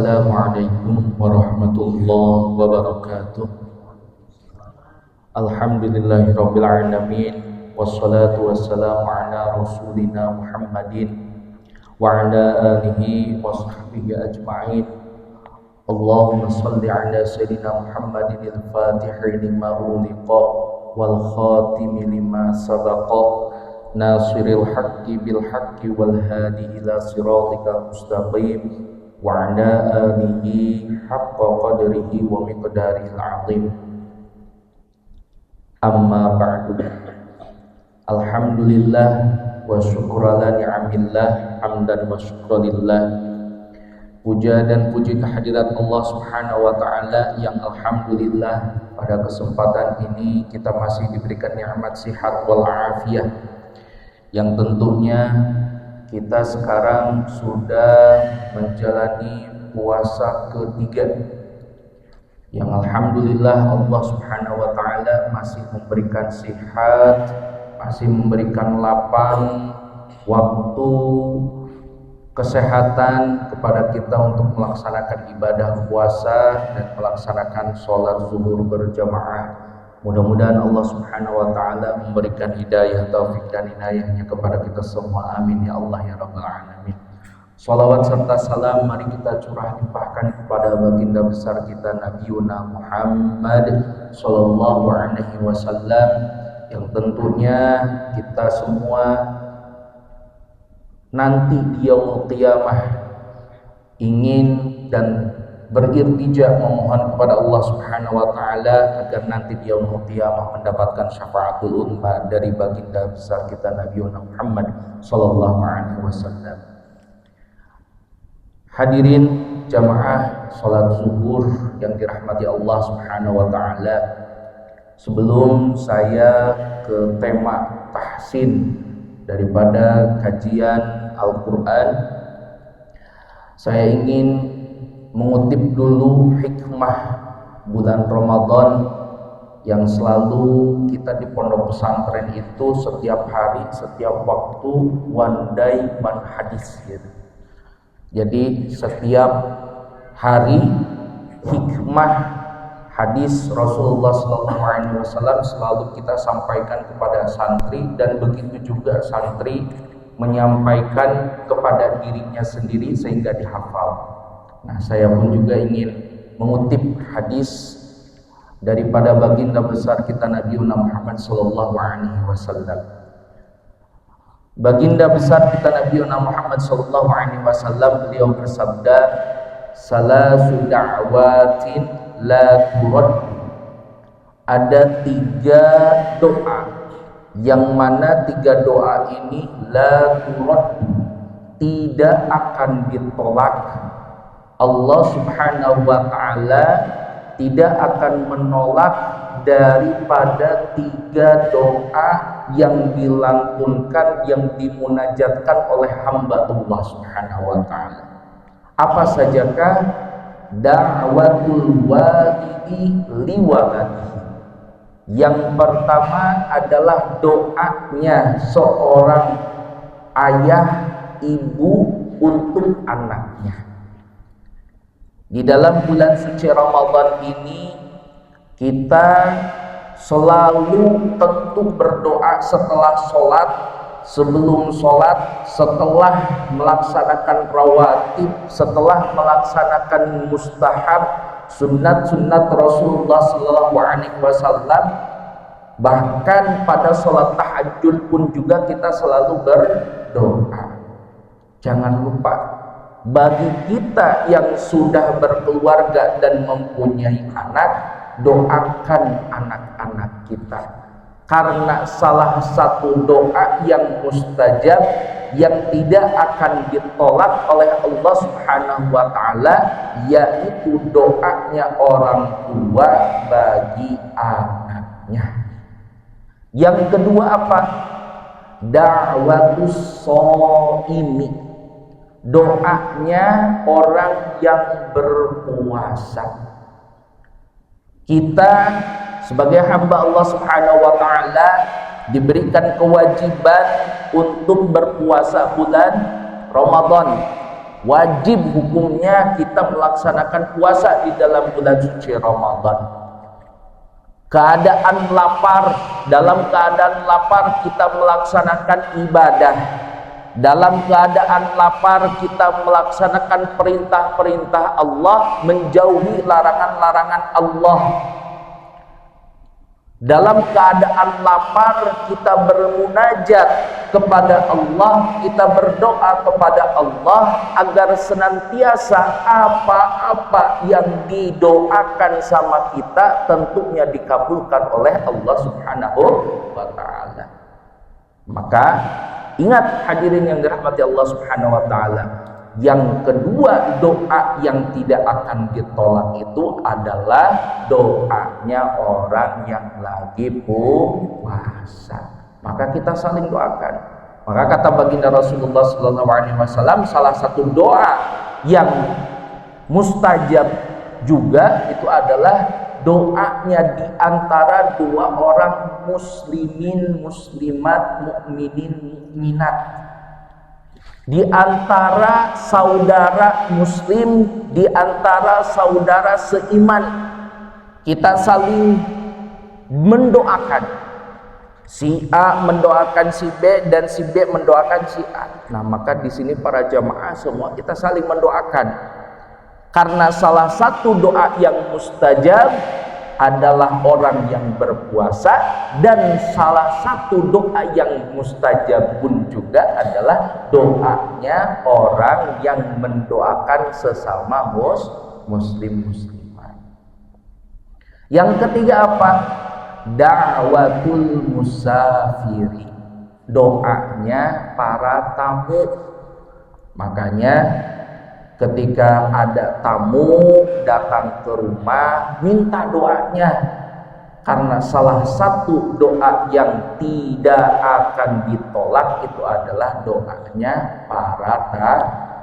Assalamualaikum warahmatullahi wabarakatuh. Alhamdulillahirabbil alamin wassalatu wassalamu ala rasulina Muhammadin wa ala alihi wa sahbihi ajma'in. Allahumma salli ala sayyidina Muhammadin al-fatihi lima uliqa wal khatimi lima sabaqa nasiril haqqi bil haqqi wal hadi ila siratikal mustaqim wa ala alihi haqqa qadrihi wa miqdarihil azim. Amma ba'du. Alhamdulillah wa syukra la ni'amillah hamdan wa syukra lillah. Puja dan puji kehadirat Allah Subhanahu wa taala yang alhamdulillah pada kesempatan ini kita masih diberikan nikmat sihat wal afiyah, yang tentunya kita sekarang sudah menjalani puasa ketiga, yang alhamdulillah Allah Subhanahu wa taala masih memberikan sihat, masih memberikan lapang waktu, kesehatan kepada kita untuk melaksanakan ibadah puasa dan melaksanakan sholat zuhur berjamaah. Mudah-mudahan Allah Subhanahu wa taala memberikan hidayah, taufik dan inayahnya kepada kita semua. Amin ya Allah ya rabbal alamin. Salawat serta salam mari kita curah limpahkan kepada baginda besar kita Nabiuna Muhammad sallallahu alaihi wasallam, yang tentunya kita semua nanti di yaumul qiyamah ingin dan berirtija memohon kepada Allah Subhanahu wa taala agar nanti di yaumul qiyamah mendapatkan syafaatul uzma dari baginda besar kita Nabiuna Muhammad sallallahu alaihi wasallam. Hadirin jamaah salat zuhur yang dirahmati Allah Subhanahu wa taala, sebelum saya ke tema tahsin daripada kajian Al-Qur'an, saya ingin mengutip dulu hikmah bulan Ramadan yang selalu kita di pondok pesantren itu setiap hari, setiap waktu one day one hadis gitu. Jadi setiap hari hikmah hadis Rasulullah SAW selalu kita sampaikan kepada santri, dan begitu juga santri menyampaikan kepada dirinya sendiri sehingga dihafal. Nah, saya pun juga ingin mengutip hadis daripada baginda besar kita Nabiuna Muhammad sallallahu alaihi wasallam. Baginda besar kita Nabiuna Muhammad sallallahu alaihi wasallam, beliau bersabda, salasu da'watin la turad. Ada 3 doa yang mana 3 doa ini la turad, tidak akan ditolak. Allah Subhanahu wa taala tidak akan menolak daripada 3 doa yang dilantunkan, yang dimunajatkan oleh hamba Allah Subhanahu wa taala. Apa sajakah? Da'watul walidi liwaladihi. Yang pertama adalah doanya seorang ayah ibu untuk anaknya. Di dalam bulan suci Ramadan ini kita selalu tentu berdoa setelah sholat, sebelum sholat, setelah melaksanakan rawatib, setelah melaksanakan mustahab, sunat-sunat Rasulullah SAW, bahkan pada sholat tahajud pun juga kita selalu berdoa. Jangan lupa, bagi kita yang sudah berkeluarga dan mempunyai anak, doakan anak-anak kita, karena salah satu doa yang mustajab, yang tidak akan ditolak oleh Allah Subhanahu wa taala, yaitu doanya orang tua bagi anaknya. Yang kedua apa? Da'watus shaimi, doanya orang yang berpuasa. Kita sebagai hamba Allah Subhanahu wa taala diberikan kewajiban untuk berpuasa bulan Ramadan. wajib hukumnya kita melaksanakan puasa di dalam bulan suci Ramadan. Keadaan lapar, dalam keadaan lapar kita melaksanakan ibadah. Dalam keadaan lapar kita melaksanakan perintah-perintah Allah, menjauhi larangan-larangan Allah. Dalam keadaan lapar kita bermunajat kepada Allah, kita berdoa kepada Allah agar senantiasa apa-apa yang didoakan sama kita tentunya dikabulkan oleh Allah Subhanahu wa taala. Maka ingat hadirin yang dirahmati Allah Subhanahu wa taala, yang kedua doa yang tidak akan ditolak itu adalah doanya orang yang lagi puasa. Maka kita saling doakan. Maka kata baginda Rasulullah SAW, salah satu doa yang mustajab juga itu adalah doanya di antara dua orang muslimin, muslimat, mukminin, mukminat. Di antara saudara muslim, di antara saudara seiman, kita saling mendoakan. Si A mendoakan si B dan si B mendoakan si A. Nah, maka di sini para jamaah semua kita saling mendoakan. Karena salah satu doa yang mustajab adalah orang yang berpuasa, dan salah satu doa yang mustajab pun juga adalah doanya orang yang mendoakan sesama muslim muslimah. Yang ketiga apa? Da'watul musafiri, doanya para tamu. Makanya ketika ada tamu datang ke rumah, minta doanya. Karena salah satu doa yang tidak akan ditolak itu adalah doanya para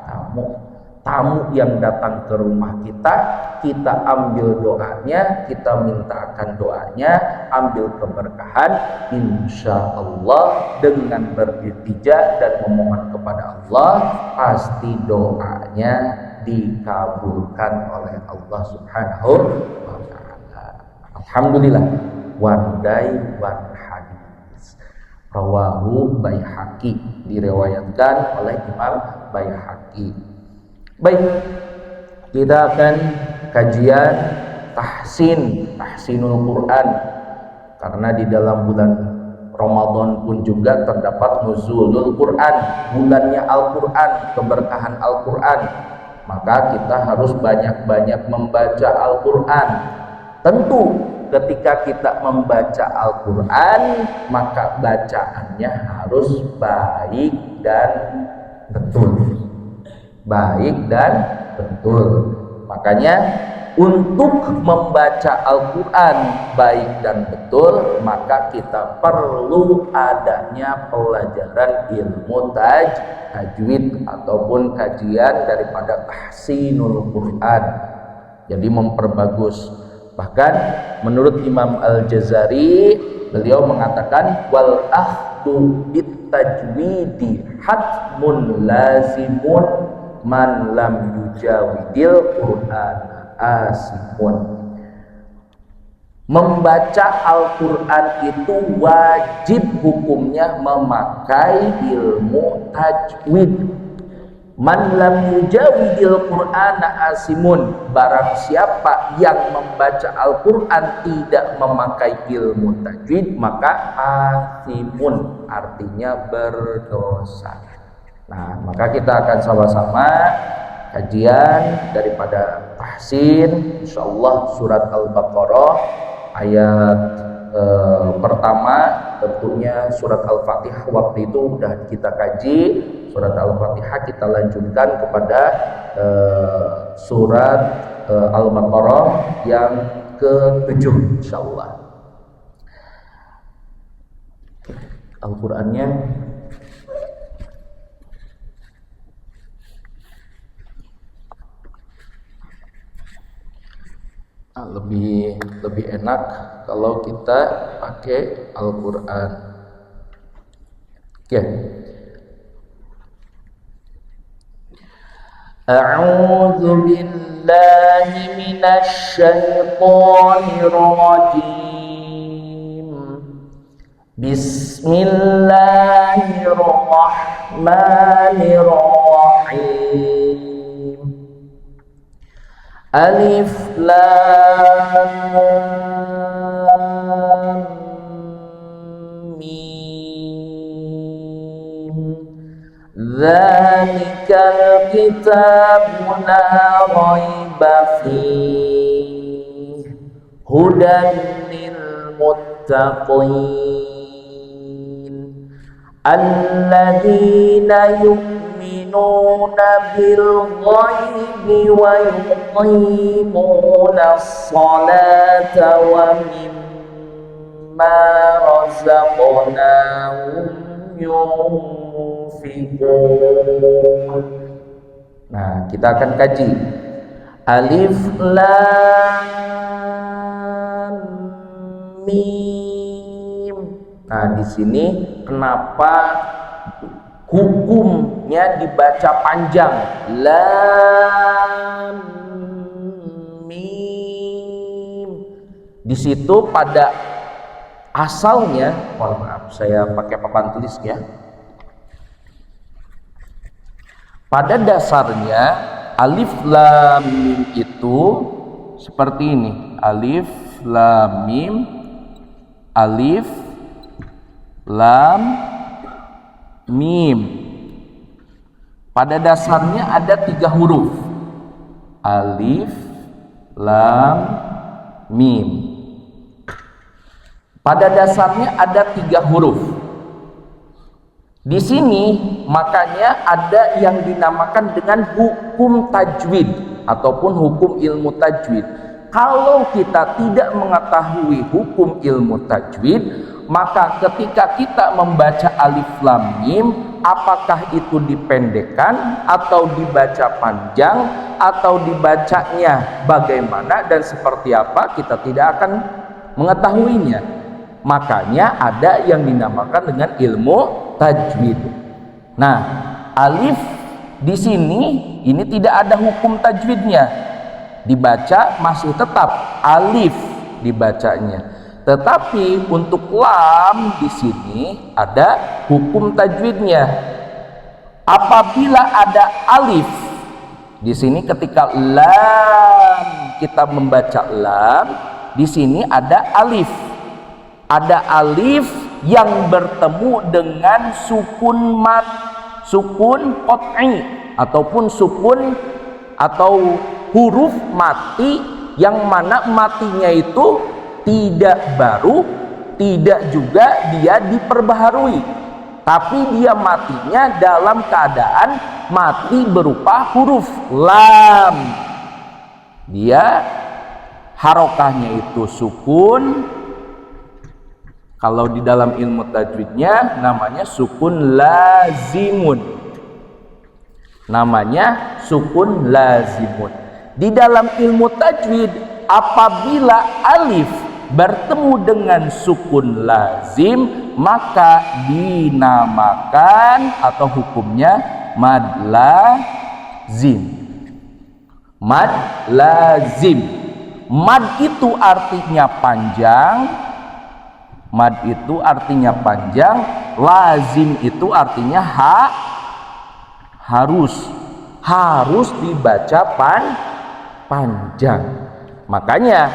tamu. Tamu yang datang ke rumah kita, kita ambil doanya, kita mintakan doanya, ambil keberkahan. Insya Allah dengan beriltija dan memohon kepada Allah, pasti doanya dikabulkan oleh Allah Subhanahu wa ta'ala. Alhamdulillah. One day one hadis, rawahu Baihaqi, diriwayatkan oleh Imam Baihaqi. Baik, kita akan kajian tahsinul Quran, karena di dalam bulan Ramadan pun juga terdapat nuzulul Quran, bulannya Al-Quran, keberkahan Al-Quran. Maka kita harus banyak-banyak membaca Al-Quran. Tentu ketika kita membaca Al-Quran, maka bacaannya harus baik dan betul. Baik dan betul. Makanya untuk membaca Al-Quran baik dan betul, maka kita perlu adanya pelajaran ilmu tajwid ataupun kajian daripada tahsinul Quran. Jadi memperbagus. Bahkan menurut Imam Al-Jazari, beliau mengatakan wal ahdu bit tajwidi hatmun lazimun man lam yujawidil Quran asimun. Membaca Al-Quran itu wajib hukumnya memakai ilmu tajwid. Man lam yujawidil Quran asimun, barang siapa yang membaca Al-Quran tidak memakai ilmu tajwid, maka asimun, artinya berdosa. Nah, maka kita akan sama-sama kajian daripada tahsin, insyaallah surat Al-Baqarah ayat pertama, tentunya surat Al-Fatihah waktu itu sudah kita kaji. Surat Al-Fatihah kita lanjutkan kepada surat Al-Baqarah yang ke-7 insyaallah. Al-Qur'annya lebih enak kalau kita pakai Al-Quran. Oke. A'udzu billahi minasy syaithanir rajim. Bismillahirrahmanirrahim. Alif lam mim. Dzalikal kitabu la raiba fihi hudan lil muttaqin alladzina yu'minuna bil ghaibi wa yuqimuna as-salata wa mimma razaqnahum yunfiqun. Nah, kita akan kaji alif lam mim. Nah, di sini kenapa hukumnya dibaca panjang? Lam mim. Di situ pada asalnya, mohon maaf saya pakai papan tulis ya. Pada dasarnya alif lam mim itu seperti ini. Alif lam mim, alif lam mim. Pada dasarnya ada 3 huruf. Alif lam mim. Pada dasarnya ada 3 huruf. Di sini makanya ada yang dinamakan dengan hukum tajwid ataupun hukum ilmu tajwid. Kalau kita tidak mengetahui hukum ilmu tajwid, maka ketika kita membaca alif lam mim, apakah itu dipendekkan atau dibaca panjang atau dibacanya bagaimana dan seperti apa, kita tidak akan mengetahuinya. Makanya ada yang dinamakan dengan ilmu tajwid. Nah, alif di sini ini tidak ada hukum tajwidnya. Dibaca masih tetap alif dibacanya. Tetapi untuk lam di sini ada hukum tajwidnya. Apabila ada alif di sini, ketika lam kita membaca lam, di sini ada alif. Ada alif yang bertemu dengan sukun mat, sukun qat'i ataupun sukun atau huruf mati, yang mana matinya itu tidak baru, tidak juga dia diperbaharui, tapi dia matinya dalam keadaan mati berupa huruf lam. Dia harokahnya itu sukun. Kalau di dalam ilmu tajwidnya namanya sukun lazimun. Namanya sukun lazimun. Di dalam ilmu tajwid, apabila alif bertemu dengan sukun lazim, maka dinamakan atau hukumnya mad lazim. Mad lazim. Mad itu artinya panjang. Mad itu artinya panjang, lazim itu artinya harus dibaca panjang. Makanya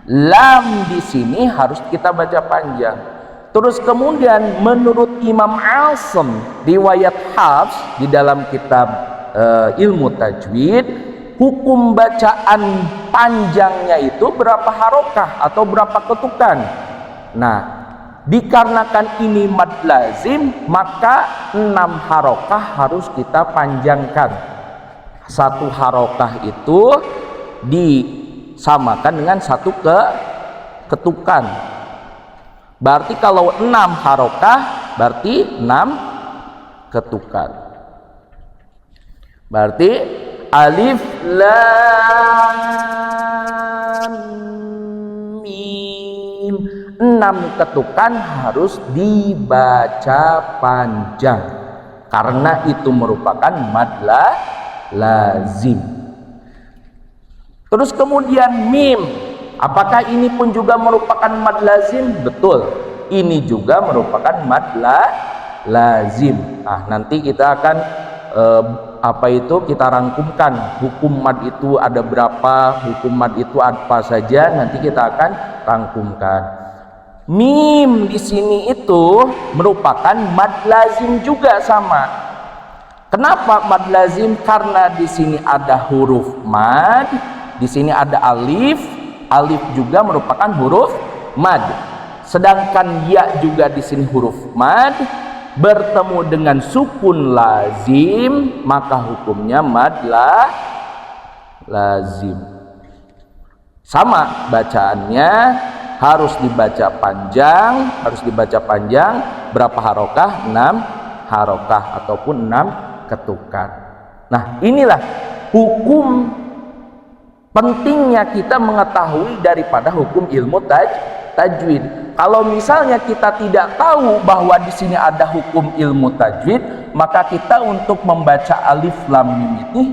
lam di sini harus kita baca panjang. Terus kemudian menurut Imam Asim riwayat Hafs di dalam kitab ilmu tajwid, hukum bacaan panjangnya itu berapa harokah atau berapa ketukan. Nah, dikarenakan ini mad lazim, maka 6 harokah harus kita panjangkan. 1 harokah itu disamakan dengan 1 ketukan. Berarti kalau 6 harokah berarti 6 ketukan. Berarti alif lam mim, 6 ketukan harus dibaca panjang karena itu merupakan mad lazim. Terus kemudian mim, apakah ini pun juga merupakan mad lazim? Betul, ini juga merupakan mad lazim. Nah, nanti kita akan kita rangkumkan hukum mad itu ada berapa, hukum mad itu apa saja, nanti kita akan rangkumkan. Mim di sini itu merupakan mad lazim juga sama. Kenapa mad lazim? Karena di sini ada huruf mad, di sini ada alif, alif juga merupakan huruf mad. Sedangkan ya juga di sini huruf mad, bertemu dengan sukun lazim, maka hukumnya mad lazim. Sama bacaannya, harus dibaca panjang, berapa harokah? 6 harokah ataupun 6 ketukan. Nah, inilah hukum pentingnya kita mengetahui daripada hukum ilmu tajwid. Kalau misalnya kita tidak tahu bahwa di sini ada hukum ilmu tajwid, maka kita untuk membaca alif lam mim ini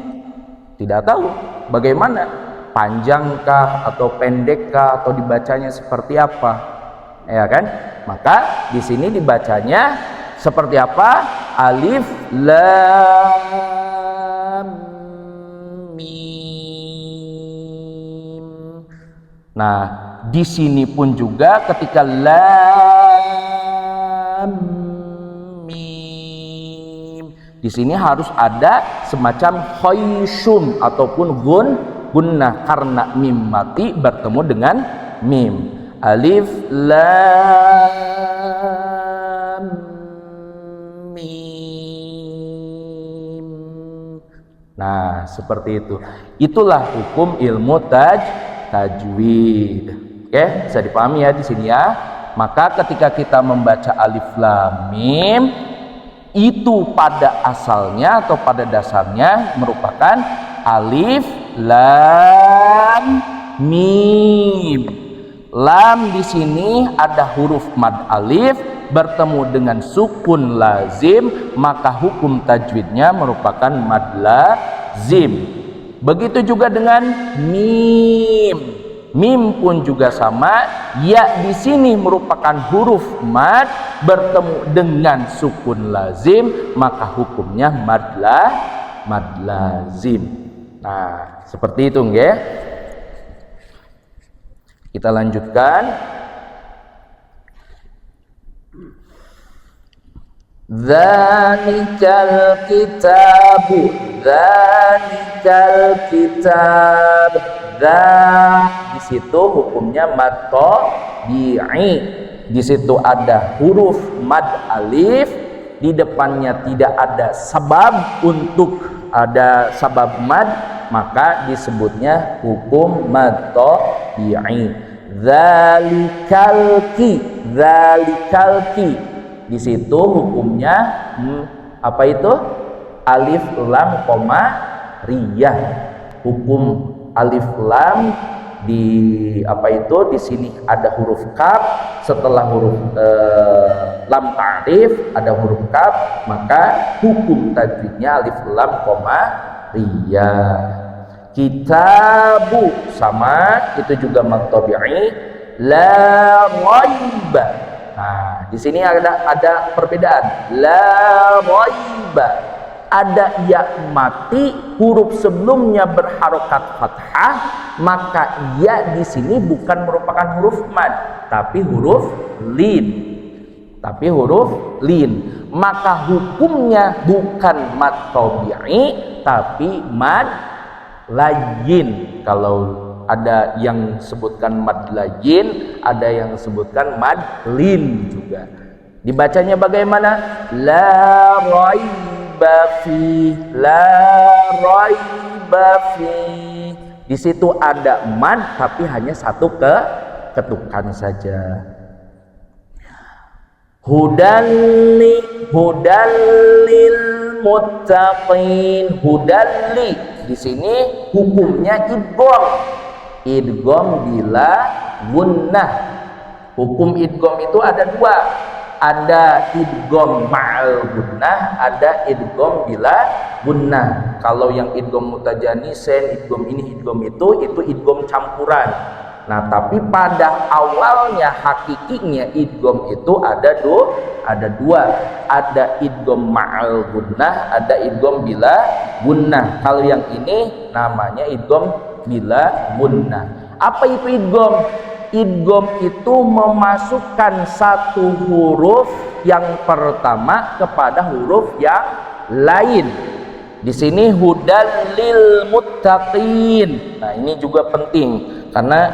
tidak tahu bagaimana, panjangkah atau pendekkah atau dibacanya seperti apa, ya kan? Maka di sini dibacanya seperti apa? Alif lam mim. Nah, di sini pun juga ketika lam mim, di sini harus ada semacam khayshum ataupun gunnah karena mim mati bertemu dengan mim. Alif lam mim. Nah, seperti itu. Itulah hukum ilmu tajwid. Oke, bisa dipahami ya di sini ya. Maka ketika kita membaca alif lam mim, itu pada asalnya atau pada dasarnya merupakan alif lam mim. Lam di sini ada huruf mad alif bertemu dengan sukun lazim, maka hukum tajwidnya merupakan mad lazim. Begitu juga dengan mim. Mim pun juga sama, ya di sini merupakan huruf mad bertemu dengan sukun lazim, maka hukumnya mad lazim. Nah, seperti itu nggih. Kita lanjutkan. Dzalikal kitabu, dzalikal kitab. Di situ hukumnya mad tabi'i. Di situ ada huruf mad alif, di depannya tidak ada sabab untuk ada sabab mad, maka disebutnya hukum mad tabi'i. Dzalikal ki, dzalikal ki. Di situ hukumnya apa itu? Alif lam koma riyah. Hukum alif lam di di sini ada huruf kaf, setelah huruf lam ta'rif ada huruf kaf, maka hukum tajwidnya alif lam koma riyah. Kitabu sama, itu juga mad tabi'i. La raiba. Nah, di sini ada perbedaan. La raiba. Ada ya mati, huruf sebelumnya berharokat fathah, maka ya di sini bukan merupakan huruf mad, tapi huruf lin. Maka hukumnya bukan mad tabi'i, tapi mad layyin. Kalau ada yang sebutkan mad layyin, ada yang sebutkan mad lin juga. Dibacanya bagaimana? La raiba fi, la raiba fi. Di situ ada mad tapi hanya satu ketukan saja. Hudalli, hudallil muttaqin. Hudalli di sini hukumnya idgham. Idgham bila gunnah. Hukum idgham itu ada dua. ada idgham ma'al gunnah, ada idgham bila gunnah. Kalau yang idgham mutajanisen, idgham ini, idgham itu idgham campuran. Nah, tapi pada awalnya hakikinya idgham itu ada dua. Ada idgham ma'al gunnah, ada idgham bila gunnah. Kalau yang ini namanya idgham bila gunnah. Apa itu idgham? Idgham itu memasukkan satu huruf yang pertama kepada huruf yang lain. Di sini hudal lil muttaqin. Nah, ini juga penting karena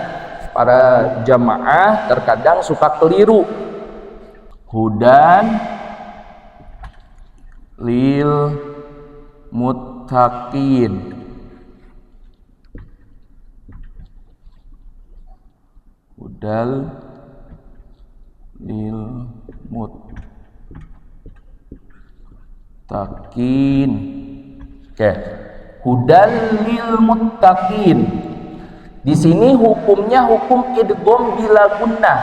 para jamaah terkadang suka keliru. Hudan lil muttaqin. Hudal lil muttaqin. Oke. Hudal lil muttaqin. Di sini hukumnya hukum idgham bila gunnah.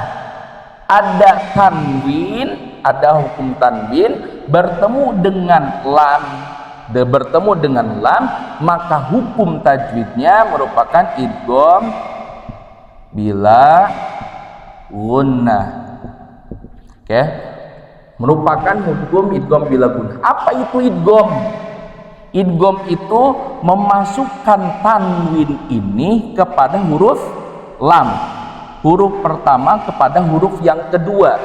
Ada tanwin, ada hukum tanwin bertemu dengan lam, maka hukum tajwidnya merupakan idgham bila gunnah. Oke. Merupakan hukum idgham bila gunnah. Apa itu idgham? Idgham itu memasukkan tanwin ini kepada huruf lam. Huruf pertama kepada huruf yang kedua.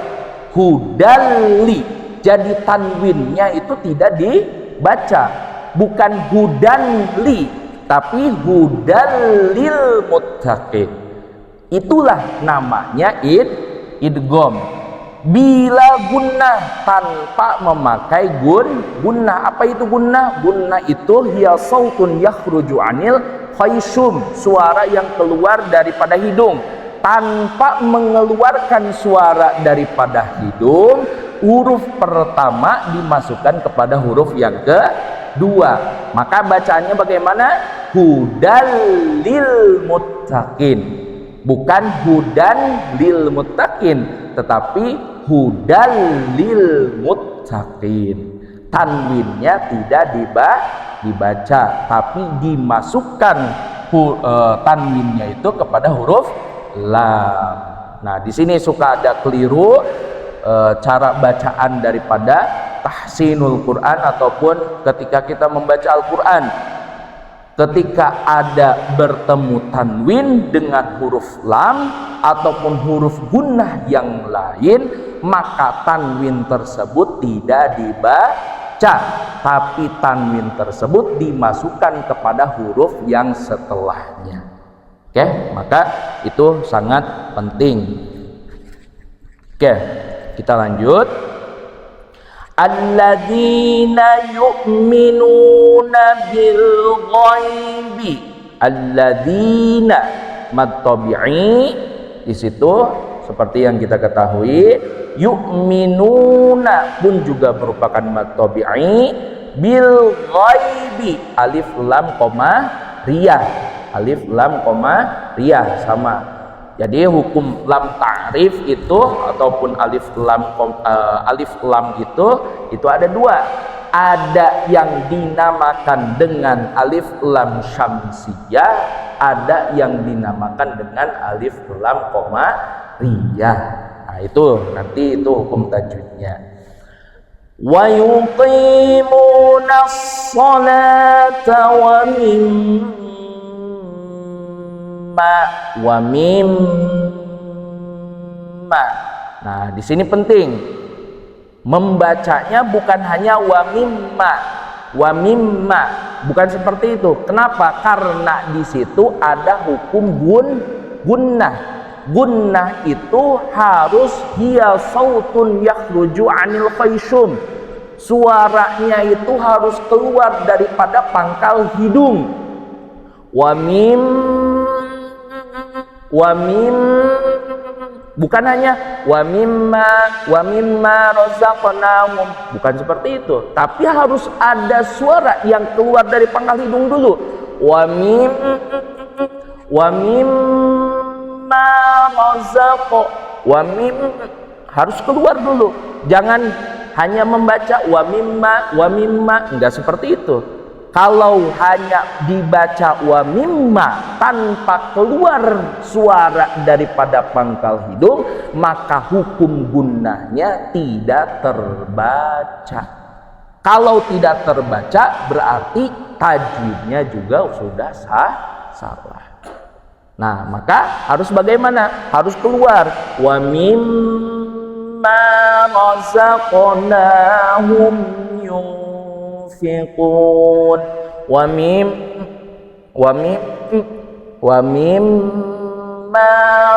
Hudali. Jadi tanwinnya itu tidak dibaca. Bukan hudanli, tapi hudalil muttaqin. Itulah namanya idgham bila gunnah, tanpa memakai gunnah. Apa itu gunnah? Gunnah itu hiya sautun yakhruju anil khaysum, suara yang keluar daripada hidung. Tanpa mengeluarkan suara daripada hidung, huruf pertama dimasukkan kepada huruf yang kedua. Maka bacaannya bagaimana? Hudal lil muttaqin. Bukan hudan lil muttaqin, tetapi hudal lil muttaqin. Tanwinnya tidak dibaca, tapi dimasukkan tanwinnya itu kepada huruf lam. Nah, di sini suka ada keliru cara bacaan daripada tahsinul Quran ataupun ketika kita membaca Al-Quran. Ketika ada bertemu tanwin dengan huruf lam ataupun huruf gunnah yang lain, maka tanwin tersebut tidak dibaca, tapi tanwin tersebut dimasukkan kepada huruf yang setelahnya. Oke, maka itu sangat penting. Oke, kita lanjut. Alladzina yu'minuna bil ghaibi. Alladzina mad tabi'i di situ seperti yang kita ketahui, yu'minuna pun juga merupakan mad tabi'i, bil ghaibi alif lam koma riyah. Alif lam koma riyah sama. Jadi hukum lam ta'rif itu ataupun alif lam itu ada dua. Ada yang dinamakan dengan alif lam syamsiyah, ada yang dinamakan dengan alif lam koma riyah. Nah, itu nanti itu hukum tajwidnya. Wa yuqimunas sholata wa mimma. Nah, di sini penting membacanya bukan hanya wa mimma, bukan seperti itu. Kenapa? Karena di situ ada hukum gunnah. Gunnah itu harus hiya sautun yakhruju anil khaysum. Suaranya itu harus keluar daripada pangkal hidung. Wa mim, bukan hanya wa mimma razaqnahum, bukan seperti itu, tapi harus ada suara yang keluar dari pangkal hidung dulu. Wa mimma razaq, harus keluar dulu, Jangan hanya membaca wa mimma, enggak seperti itu. Kalau hanya dibaca wa mimma tanpa keluar suara daripada pangkal hidung, maka hukum gunnahnya tidak terbaca. Kalau tidak terbaca berarti tajwidnya juga sudah salah. Nah, maka harus bagaimana? Harus keluar wa mimma razaqnahum yunfiqun wa mimma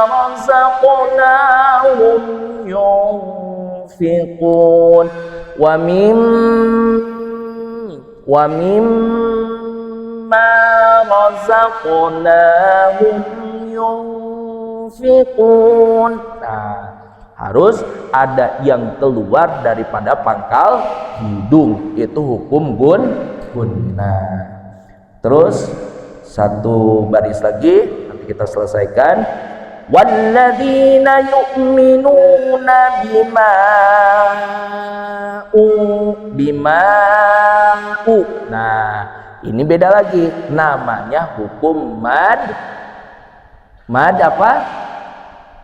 razaqnahum yunfiqun wa mimma razaqnahum yunfiqun. Nah, harus ada yang keluar daripada pangkal hidung, itu hukum gunnah. Terus satu baris lagi, nanti kita selesaikan. Walladzina yu'minuna bima'u. Nah, ini beda lagi, namanya hukum mad apa?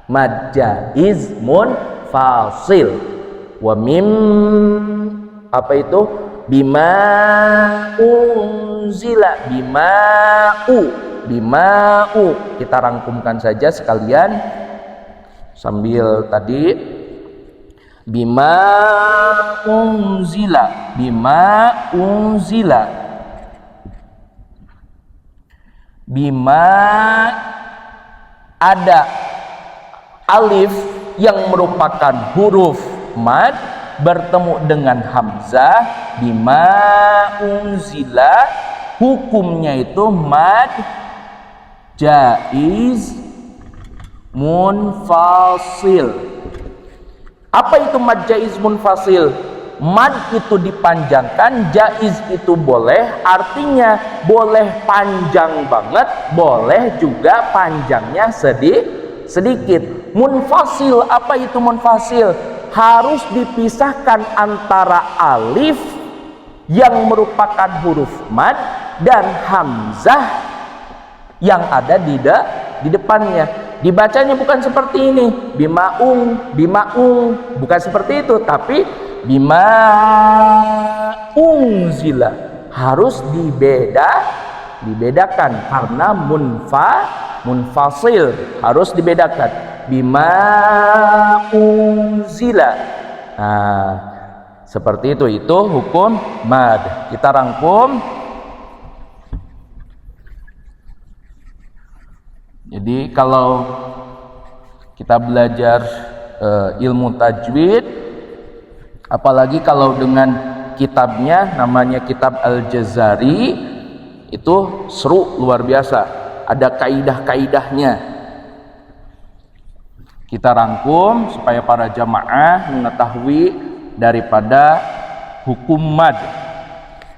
Mad jaiz munfasil. Wa mim apa itu? Bima unzila, bima'u. Kita rangkumkan saja sekalian sambil tadi. Bima unzila, bima ada alif yang merupakan huruf mad bertemu dengan hamzah, bima unzila, hukumnya itu mad jaiz munfasil. Apa itu mad jaiz munfasil? Mad itu dipanjangkan, jaiz itu boleh, artinya boleh panjang banget, boleh juga panjangnya sedikit. Munfasil, apa itu munfasil? Harus dipisahkan antara alif yang merupakan huruf mad dan hamzah yang ada di depannya. Dibacanya bukan seperti ini, bima'ung, bukan seperti itu, tapi bima'ungzila. Harus dibedakan karena munfasil, harus dibedakan. Bima'ungzila. Nah, seperti itu hukum mad. Kita rangkum. Jadi kalau kita belajar ilmu tajwid, apalagi kalau dengan kitabnya namanya kitab Al-Jazari, itu seru luar biasa, ada kaidah-kaidahnya. Kita rangkum supaya para jamaah mengetahui daripada hukum mad.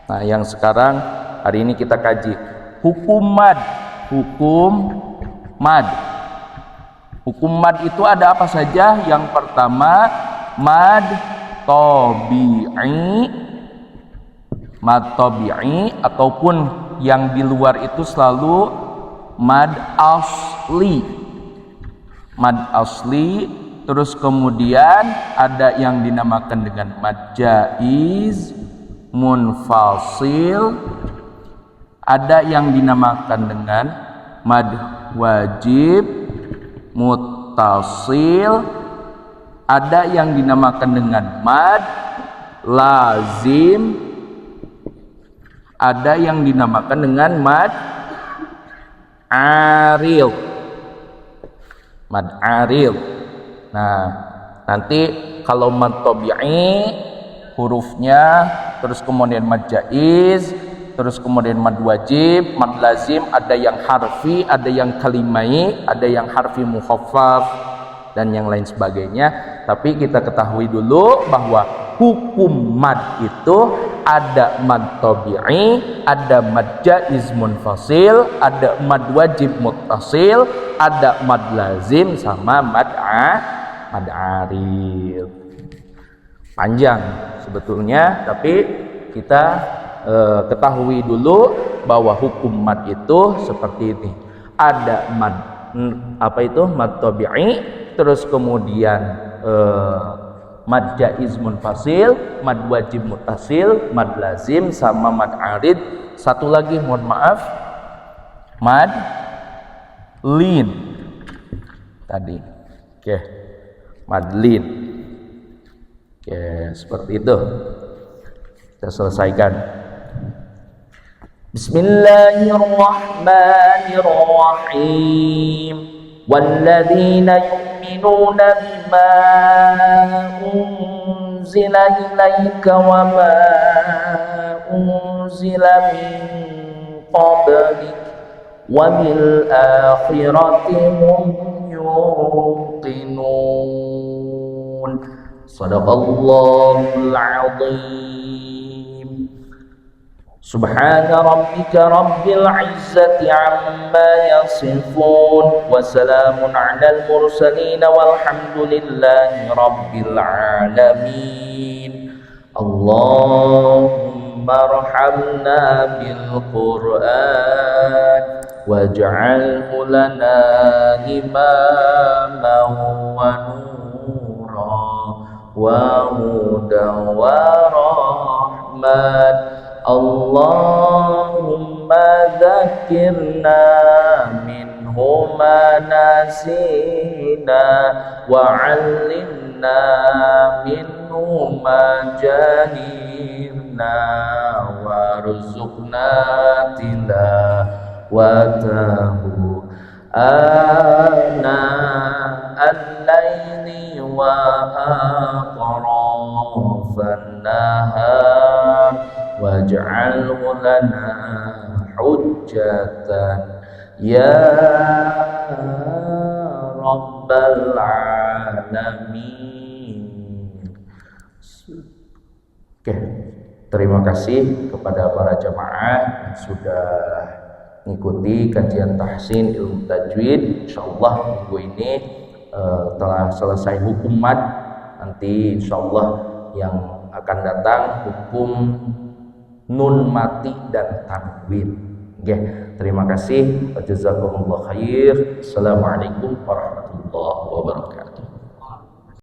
Nah, yang sekarang hari ini kita kaji hukum mad. Hukum mad itu ada apa saja? Yang pertama, mad tabi'i ataupun yang di luar itu selalu mad asli. Terus kemudian ada yang dinamakan dengan mad jaiz munfasil, ada yang dinamakan dengan mad wajib muttasil, ada yang dinamakan dengan mad lazim, ada yang dinamakan dengan mad aril. Nah, nanti kalau mad tabi'i hurufnya, terus kemudian mad jaiz, terus kemudian mad wajib, mad lazim, ada yang harfi, ada yang kalimai, ada yang harfi mukhaffaf dan yang lain sebagainya. Tapi kita ketahui dulu bahwa hukum mad itu ada mad tabi'i, ada mad jaiz munfasil, ada mad wajib muttasil, ada mad lazim sama mad aril. panjang sebetulnya, tapi kita ketahui dulu bahwa hukum mad itu seperti ini. Ada mad mad tabi'i, terus kemudian mad jaiz munfasil, mad wajib muttasil, mad lazim sama mad arid. Satu lagi mohon maaf, mad lin tadi. Oke, mad lin. Oke, seperti itu. Kita selesaikan. Bismillahirrahmanirrahim. Walladzina yu'minuna bima unzila ilaika wa ma unzila min qablik wa bil akhirati hum yuqinun. Sadaqallahul azim. Subhana rabbika rabbil izzati amma yasifun wa salamun 'alal mursalin walhamdulillahi rabbil alamin. Allahumma arhamna bil Qur'an waj'alhu lana imaman wa nuran wa hudan wa rahman. Allahumma dzakirna minhu ma nasina wa 'allimna minhu ma jahilna warzuqna tilawatahu ana al-laili wa atrafan nahar waj'alhu lana hujjatan ya rabbal alamin. Oke, terima kasih kepada para jamaah yang sudah mengikuti kajian tahsin ilmu tajwid. Insyaallah minggu ini telah selesai hukum mad. Nanti insyaallah yang akan datang hukum nun mati dan tanwin. Terima kasih. Jazakumullah khair. Assalamualaikum warahmatullahi wabarakatuh.